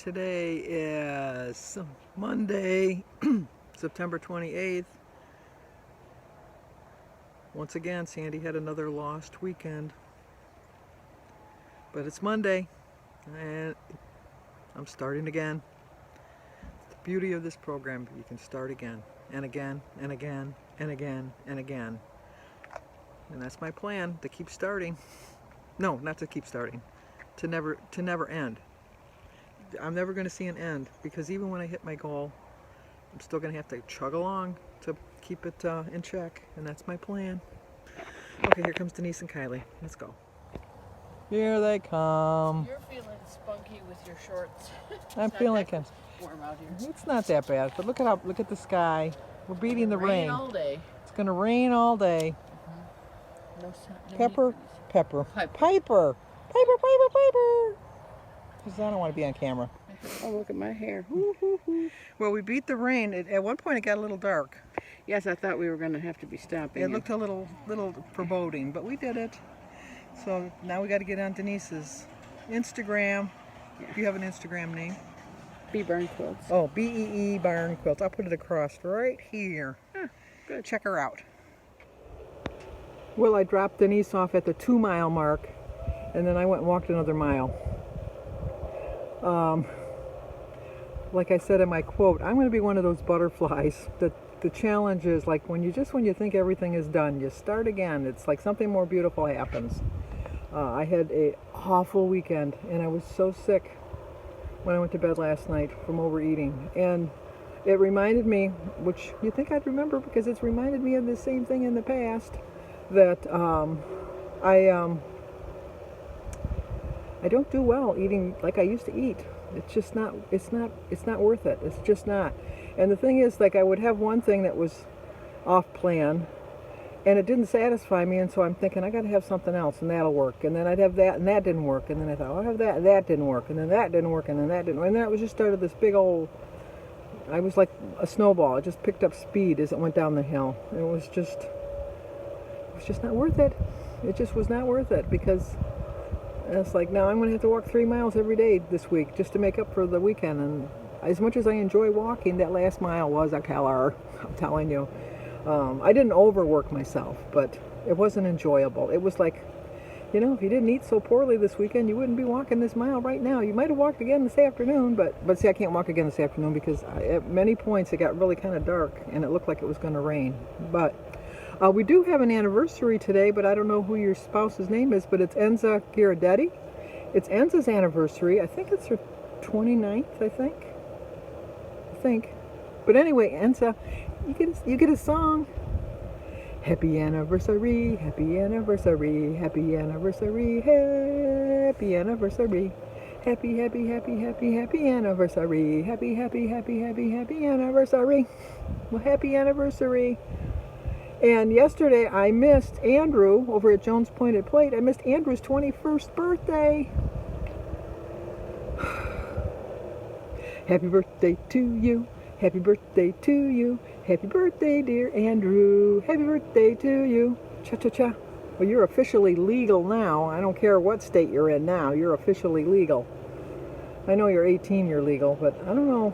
Today is Monday, September 28th. Once again, Sandy had another lost weekend. But it's Monday, and I'm starting again. The beauty of this program, you can start again, and again, and again, and again, and again. And that's my plan, to keep starting. No, not to keep starting. To never end. I'm never going to see an end, because even when I hit my goal, I'm still going to have to chug along to keep it in check, and that's my plan. Okay, here comes Denise and Kylie. Let's go. Here they come. You're feeling spunky with your shorts. I'm feeling it. Warm out here. It's not that bad, but look at the sky. We're beating the rain. All day. It's going to rain all day. No sun, no Pepper. Piper. Because I don't want to be on camera. Oh, look at my hair. Well, we beat the rain. At one point, it got a little dark. Yes, I thought we were going to have to be stopping. It looked a little foreboding, but we did it. So now we got to get on Denise's Instagram. Yeah. Do you have an Instagram name? Bee Barn Quilts. Oh, BEE Barn Quilts. I'll put it across right here. Good. Check her out. Well, I dropped Denise off at the 2-mile mark, and then I went and walked another mile. Like I said in my quote, I'm going to be one of those butterflies. The challenge is like when you think everything is done, you start again. It's like something more beautiful happens. I had an awful weekend, and I was so sick when I went to bed last night from overeating. And it reminded me, which you think I'd remember because it's reminded me of the same thing in the past, that I don't do well eating like I used to eat. It's just not, it's not worth it. It's just not. And the thing is, like, I would have one thing that was off plan, and it didn't satisfy me, and so I'm thinking, I got to have something else, and that'll work. And then I'd have that, and that didn't work. And then I thought, I'll have that, and that didn't work. And then that didn't work, and then that didn't work. And then it was just started this big old, I was like a snowball. It just picked up speed as it went down the hill. It was just not worth it. It just was not worth it, because it's like, now I'm going to have to walk 3 miles every day this week just to make up for the weekend. And as much as I enjoy walking, that last mile was a killer, I'm telling you. I didn't overwork myself, but it wasn't enjoyable. It was like, you know, if you didn't eat so poorly this weekend, you wouldn't be walking this mile right now. You might have walked again this afternoon, but see, I can't walk again this afternoon because at many points it got really kind of dark and it looked like it was going to rain. But we do have an anniversary today, but I don't know who your spouse's name is, but it's Enza Ghirardelli. It's Enza's anniversary. I think it's her 29th, I think. But anyway, Enza, you get a song. Happy anniversary, happy anniversary, happy anniversary, happy anniversary. Happy, happy, happy, happy, happy anniversary. Happy, happy, happy, happy, happy anniversary. Well, happy anniversary. And yesterday I missed Andrew over at Jones Pointed Plate. I missed Andrew's 21st birthday. Happy birthday to you. Happy birthday to you. Happy birthday, dear Andrew. Happy birthday to you. Cha-cha-cha. Well, you're officially legal now. I don't care what state you're in now. You're officially legal. I know you're 18, you're legal, but I don't know.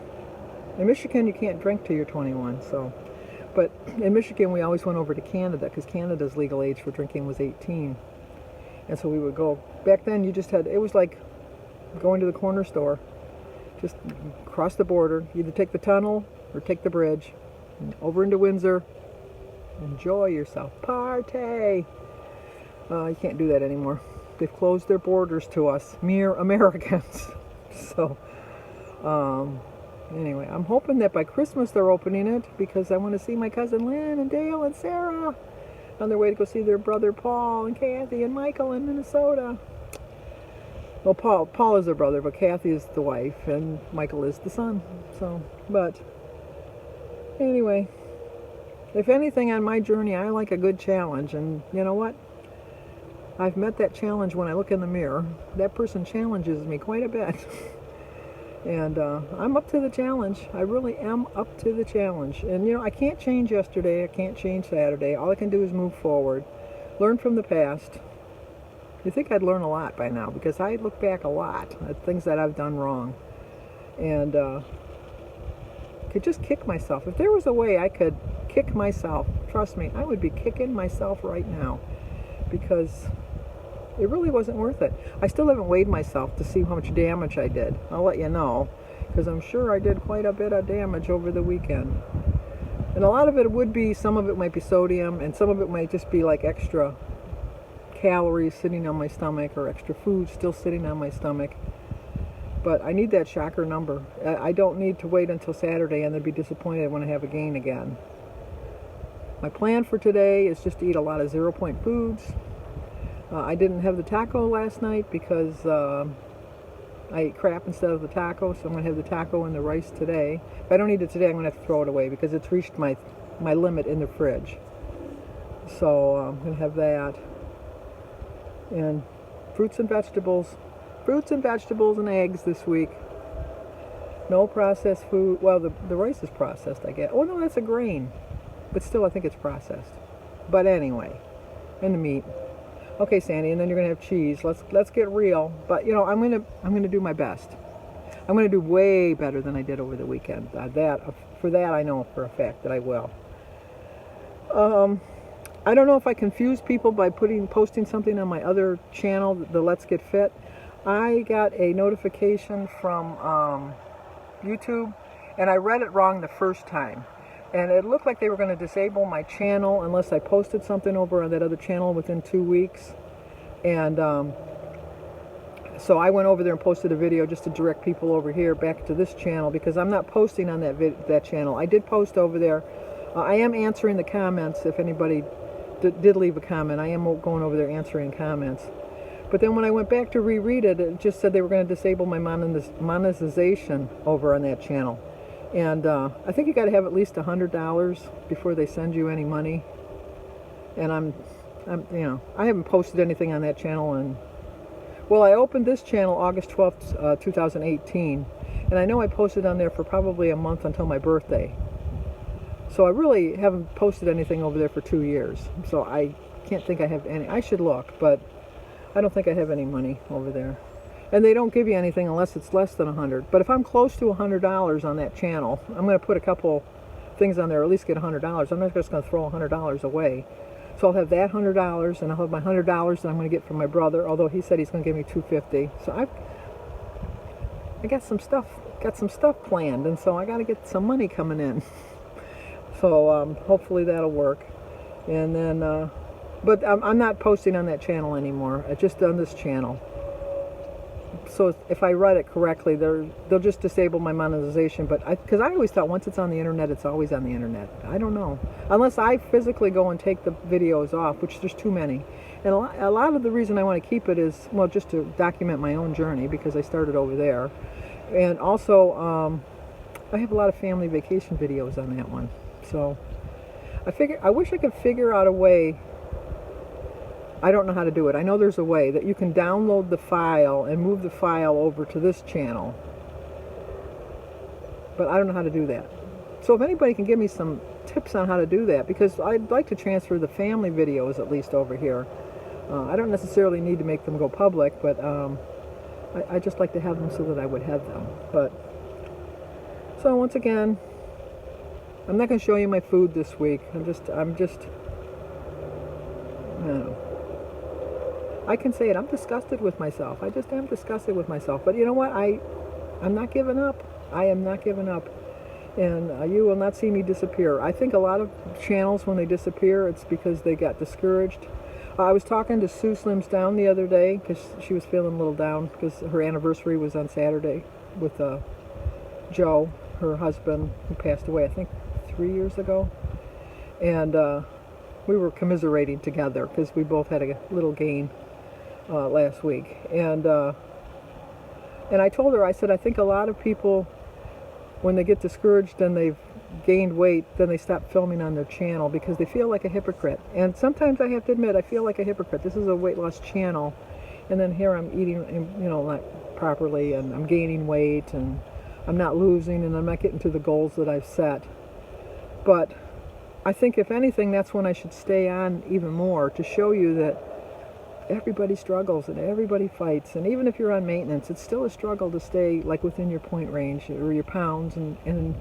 In Michigan, you can't drink till you're 21, so. But in Michigan, we always went over to Canada because Canada's legal age for drinking was 18. And so we would go. Back then, you just had, it was like going to the corner store. Just cross the border, either take the tunnel or take the bridge. And over into Windsor. Enjoy yourself. Party! You can't do that anymore. They've closed their borders to us, mere Americans. So, anyway, I'm hoping that by Christmas they're opening it because I want to see my cousin Lynn and Dale and Sarah on their way to go see their brother Paul and Kathy and Michael in Minnesota. Well, Paul is their brother, but Kathy is the wife and Michael is the son. So, but anyway, if anything on my journey, I like a good challenge, and you know what? I've met that challenge when I look in the mirror. That person challenges me quite a bit. And I'm up to the challenge. I really am up to the challenge. And you know, I can't change yesterday. I can't change Saturday. All I can do is move forward. Learn from the past. You'd think I'd learn a lot by now because I look back a lot at things that I've done wrong. and could just kick myself. If there was a way I could kick myself, trust me, I would be kicking myself right now, because it really wasn't worth it. I still haven't weighed myself to see how much damage I did. I'll let you know, because I'm sure I did quite a bit of damage over the weekend. And a lot of it would be, some of it might be sodium, and some of it might just be like extra calories sitting on my stomach, or extra food still sitting on my stomach. But I need that shocker number. I don't need to wait until Saturday and then be disappointed when I have a gain again. My plan for today is just to eat a lot of 0-point foods. I didn't have the taco last night because I ate crap instead of the taco, so I'm going to have the taco and the rice today. If I don't eat it today, I'm going to have to throw it away because it's reached my limit in the fridge. So I'm going to have that. And fruits and vegetables. Fruits and vegetables and eggs this week. No processed food. Well, the rice is processed, I guess. Oh, no, that's a grain. But still, I think it's processed. But anyway, and the meat. Okay, Sandy, and then you're gonna have cheese. Let's get real. But you know, I'm gonna do my best. I'm gonna do way better than I did over the weekend. For that, I know for a fact that I will. I don't know if I confuse people by posting something on my other channel, the Let's Get Fit. I got a notification from YouTube, and I read it wrong the first time. And it looked like they were going to disable my channel unless I posted something over on that other channel within 2 weeks. And so I went over there and posted a video just to direct people over here back to this channel, because I'm not posting on that channel. I did post over there. I am answering the comments. If anybody did leave a comment, I am going over there answering comments. But then when I went back to reread it, it just said they were going to disable my monetization over on that channel. And I think you got to have at least $100 before they send you any money. And I haven't posted anything on that channel. And well, I opened this channel August 12th, 2018, and I know I posted on there for probably a month until my birthday. So I really haven't posted anything over there for 2 years. So I can't think I have any. I should look, but I don't think I have any money over there. And they don't give you anything unless it's less than 100. But if I'm close to $100 on that channel, I'm going to put a couple things on there, or at least get $100. I'm not just going to throw $100 away. So I'll have that $100, and I'll have my $100 that I'm going to get from my brother, although he said he's going to give me $250. So I got some stuff planned, and so I got to get some money coming in. So hopefully that'll work. And then, but I'm not posting on that channel anymore. I just on this channel. So if I read it correctly, they'll just disable my monetization. But because I always thought once it's on the internet, it's always on the internet. I don't know, unless I physically go and take the videos off, which there's too many. And a lot of the reason I want to keep it is, well, just to document my own journey, because I started over there. And also, I have a lot of family vacation videos on that one. So I wish I could figure out a way. I don't know how to do it. I know there's a way that you can download the file and move the file over to this channel, but I don't know how to do that. So if anybody can give me some tips on how to do that, because I'd like to transfer the family videos at least over here. I don't necessarily need to make them go public, but I just like to have them so that I would have them. But so once again, I'm not going to show you my food this week. I'm just I don't know. I can say it. I'm disgusted with myself. I just am disgusted with myself. But you know what? I'm not giving up. I am not giving up. And you will not see me disappear. I think a lot of channels, when they disappear, it's because they got discouraged. I was talking to Sue Slims Down the other day because she was feeling a little down because her anniversary was on Saturday with Joe, her husband, who passed away, I think, 3 years ago. And we were commiserating together because we both had a little gain last week. And I told her, I said, I think a lot of people, when they get discouraged and they've gained weight, then they stop filming on their channel because they feel like a hypocrite. And sometimes I have to admit, I feel like a hypocrite. This is a weight loss channel, and then here I'm eating, not properly, and I'm gaining weight, and I'm not losing, and I'm not getting to the goals that I've set. But I think if anything, that's when I should stay on even more, to show you that everybody struggles and everybody fights. And even if you're on maintenance, it's still a struggle to stay like within your point range or your pounds. And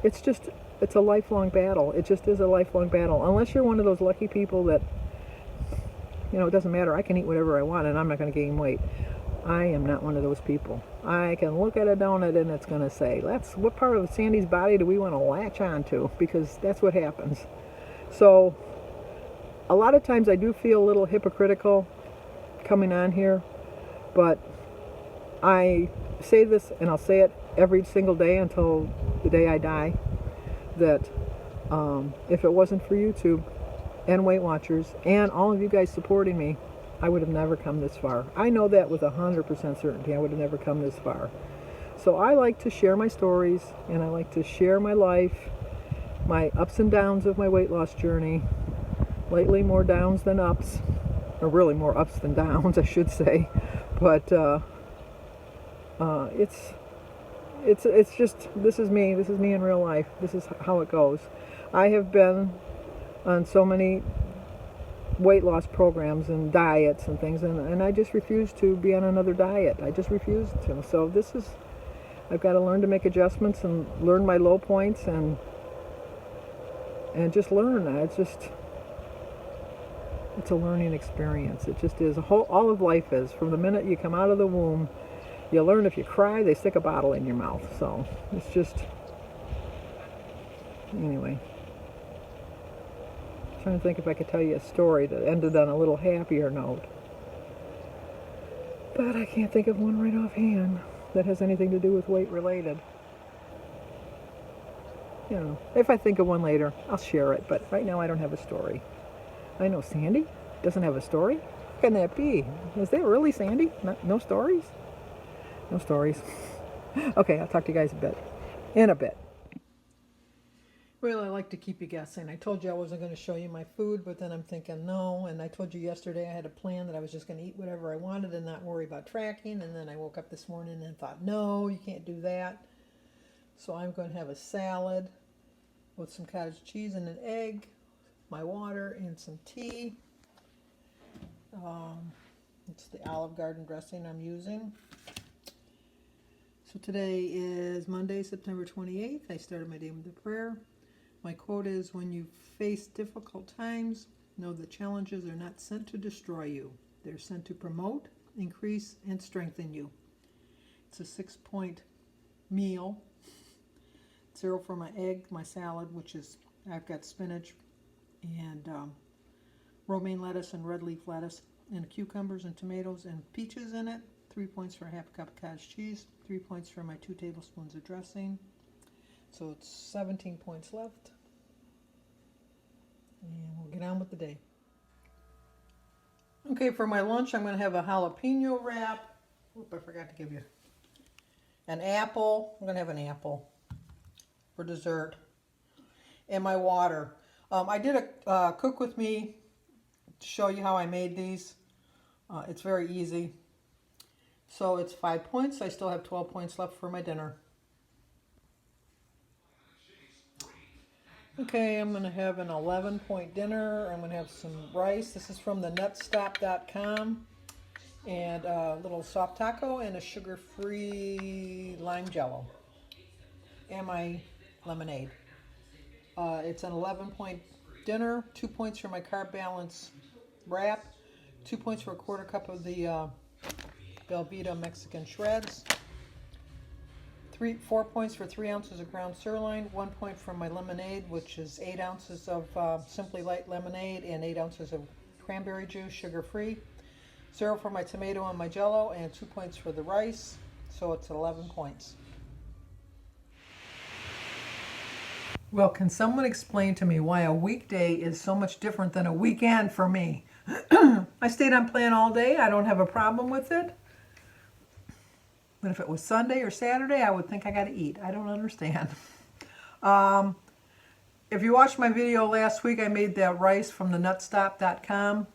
it's just, it's a lifelong battle. It just is a lifelong battle. Unless you're one of those lucky people that, you know, it doesn't matter. I can eat whatever I want and I'm not going to gain weight. I am not one of those people. I can look at a donut and it's going to say, "That's what part of Sandy's body do we want to latch onto?" Because that's what happens. So a lot of times I do feel a little hypocritical coming on here, but I say this and I'll say it every single day until the day I die, that if it wasn't for YouTube and Weight Watchers and all of you guys supporting me, I would have never come this far. I know that with 100% certainty. I would have never come this far. So I like to share my stories and I like to share my life, my ups and downs of my weight loss journey. Lately more downs than ups, or really more ups than downs, I should say. But it's just, this is me in real life. This is how it goes. I have been on so many weight loss programs and diets and things, and I just refuse to be on another diet. I just refuse to. So this is, I've got to learn to make adjustments and learn my low points and just learn. It's a learning experience. It just is. All of life is. From the minute you come out of the womb, you learn. If you cry, they stick a bottle in your mouth. So it's just, anyway. I'm trying to think if I could tell you a story that ended on a little happier note. But I can't think of one right offhand that has anything to do with weight related. You know, if I think of one later, I'll share it. But right now I don't have a story. I know Sandy doesn't have a story. How can that be? Is that really Sandy? No stories? No stories. Okay, I'll talk to you guys in a bit. Well, I like to keep you guessing. I told you I wasn't going to show you my food, but then I'm thinking no. And I told you yesterday I had a plan that I was just going to eat whatever I wanted and not worry about tracking. And then I woke up this morning and thought, no, you can't do that. So I'm going to have a salad with some cottage cheese and an egg, my water, and some tea. It's the Olive Garden dressing I'm using. So today is Monday, September 28th. I started my day with a prayer. My quote is, "When you face difficult times, know that challenges are not sent to destroy you. They're sent to promote, increase, and strengthen you." It's a 6-point meal. 0 for my egg, my salad, which is, I've got spinach and romaine lettuce and red leaf lettuce and cucumbers and tomatoes and peaches in it. 3 points for a half cup of cottage cheese. 3 points for my 2 tablespoons of dressing. So it's 17 points left. And we'll get on with the day. Okay, for my lunch I'm going to have a jalapeno wrap. Oop, I forgot to give you an apple. I'm going to have an apple for dessert. And my water. I did a cook with me to show you how I made these. It's very easy. So it's 5 points. I still have 12 points left for my dinner. Okay, I'm going to have an 11-point dinner. I'm going to have some rice. This is from the nutstop.com. And a little soft taco and a sugar-free lime jello. And my lemonade. It's an 11-point dinner. 2 points for my carb balance wrap. 2 points for a quarter cup of the Velveeta Mexican shreds. 4 points for 3 ounces of ground sirloin. 1 point for my lemonade, which is 8 ounces of Simply Light lemonade and 8 ounces of cranberry juice, sugar-free. 0 for my tomato and my jello, and 2 points for the rice. So it's 11 points. Well, can someone explain to me why a weekday is so much different than a weekend for me? I stayed on plan all day. I don't have a problem with it. But if it was Sunday or Saturday, I would think I got to eat. I don't understand. If you watched my video last week, I made that rice from the nutstop.com,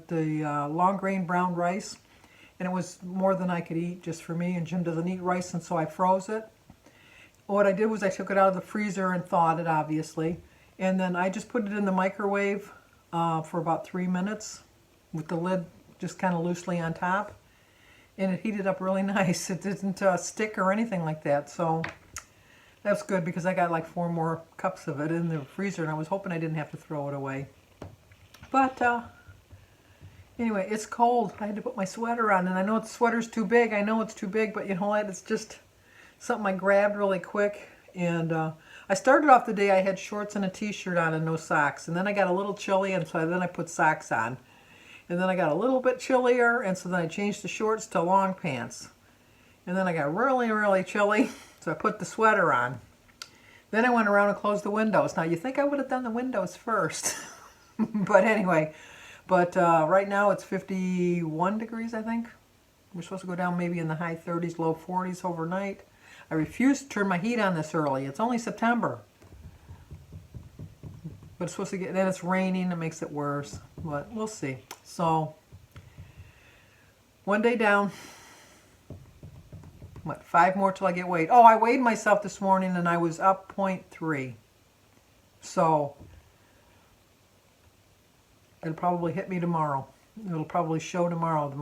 the long grain brown rice. And it was more than I could eat just for me. And Jim doesn't eat rice, and so I froze it. What I did was I took it out of the freezer and thawed it, obviously. And then I just put it in the microwave for about 3 minutes with the lid just kind of loosely on top. And it heated up really nice. It didn't stick or anything like that. So that's good because I got like 4 more cups of it in the freezer, and I was hoping I didn't have to throw it away. But anyway, it's cold. I had to put my sweater on, and I know the sweater's too big. I know it's too big, but you know what? It's just something I grabbed really quick. And I started off the day I had shorts and a t-shirt on and no socks. And then I got a little chilly, and so then I put socks on. And then I got a little bit chillier, and so then I changed the shorts to long pants. And then I got really, really chilly, so I put the sweater on. Then I went around and closed the windows. Now, you think I would have done the windows first. But anyway, right now it's 51 degrees, I think. We're supposed to go down maybe in the high 30s, low 40s overnight. I refuse to turn my heat on this early. It's only September. But it's supposed to get, then it's raining, it makes it worse. But we'll see. So, one day down. What, 5 more till I get weighed. Oh, I weighed myself this morning and I was up 0.3. So, it'll probably hit me tomorrow. It'll probably show tomorrow.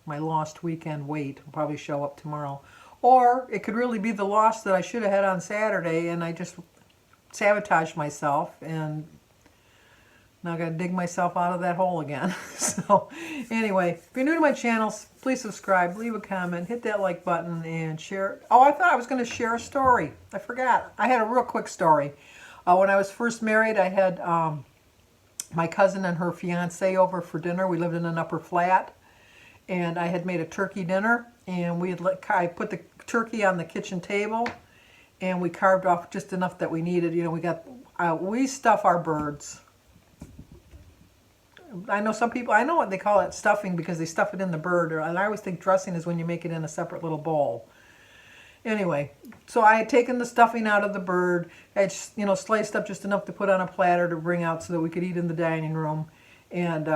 My lost weekend weight will probably show up tomorrow. Or it could really be the loss that I should have had on Saturday, and I just sabotaged myself, and now I got to dig myself out of that hole again. So anyway, if you're new to my channel, please subscribe, leave a comment, hit that like button, and share. Oh, I thought I was going to share a story. I forgot. I had a real quick story. When I was first married, I had my cousin and her fiance over for dinner. We lived in an upper flat, and I had made a turkey dinner, and I put the turkey on the kitchen table, and we carved off just enough that we needed. You know, we stuff our birds. I know some people, I know what they call it, stuffing, because they stuff it in the bird, and I always think dressing is when you make it in a separate little bowl. Anyway, so I had taken the stuffing out of the bird. I had, you know, sliced up just enough to put on a platter to bring out so that we could eat in the dining room. And,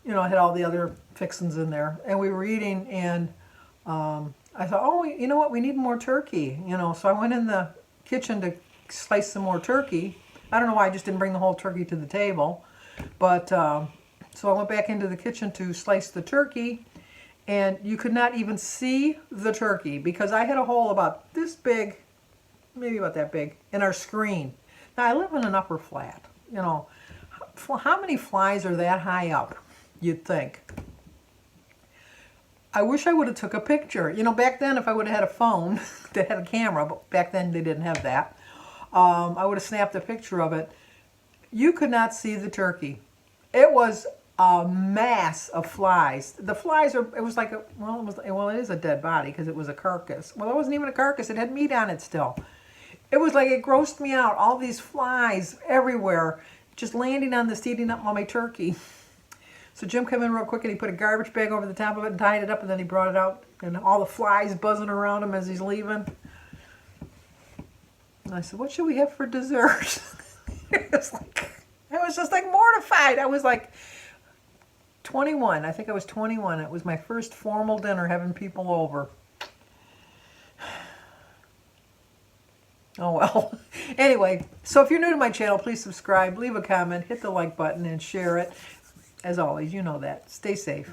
you know, I had all the other fixings in there. And we were eating, and I thought, oh, you know what, we need more turkey. You know, so I went in the kitchen to slice some more turkey. I don't know why I just didn't bring the whole turkey to the table. But, so I went back into the kitchen to slice the turkey. And you could not even see the turkey because I had a hole about this big, maybe about that big, in our screen. Now, I live in an upper flat. You know, how many flies are that high up, you'd think? I wish I would have took a picture. You know, back then, if I would have had a phone that had a camera, but back then they didn't have that, I would have snapped a picture of it. You could not see the turkey. It was a mass of flies. The flies are, it was like a, well, it is a dead body because it was a carcass. Well, it wasn't even a carcass. It had meat on it still. It was like, it grossed me out. All these flies everywhere, just landing on this, eating up all my turkey. So Jim came in real quick and he put a garbage bag over the top of it and tied it up, and then he brought it out, and all the flies buzzing around him as he's leaving. And I said, what should we have for dessert? I was just like mortified. I was like 21. I think I was 21. It was my first formal dinner having people over. Oh well. Anyway, so if you're new to my channel, please subscribe, leave a comment, hit the like button, and share it. As always, you know that. Stay safe.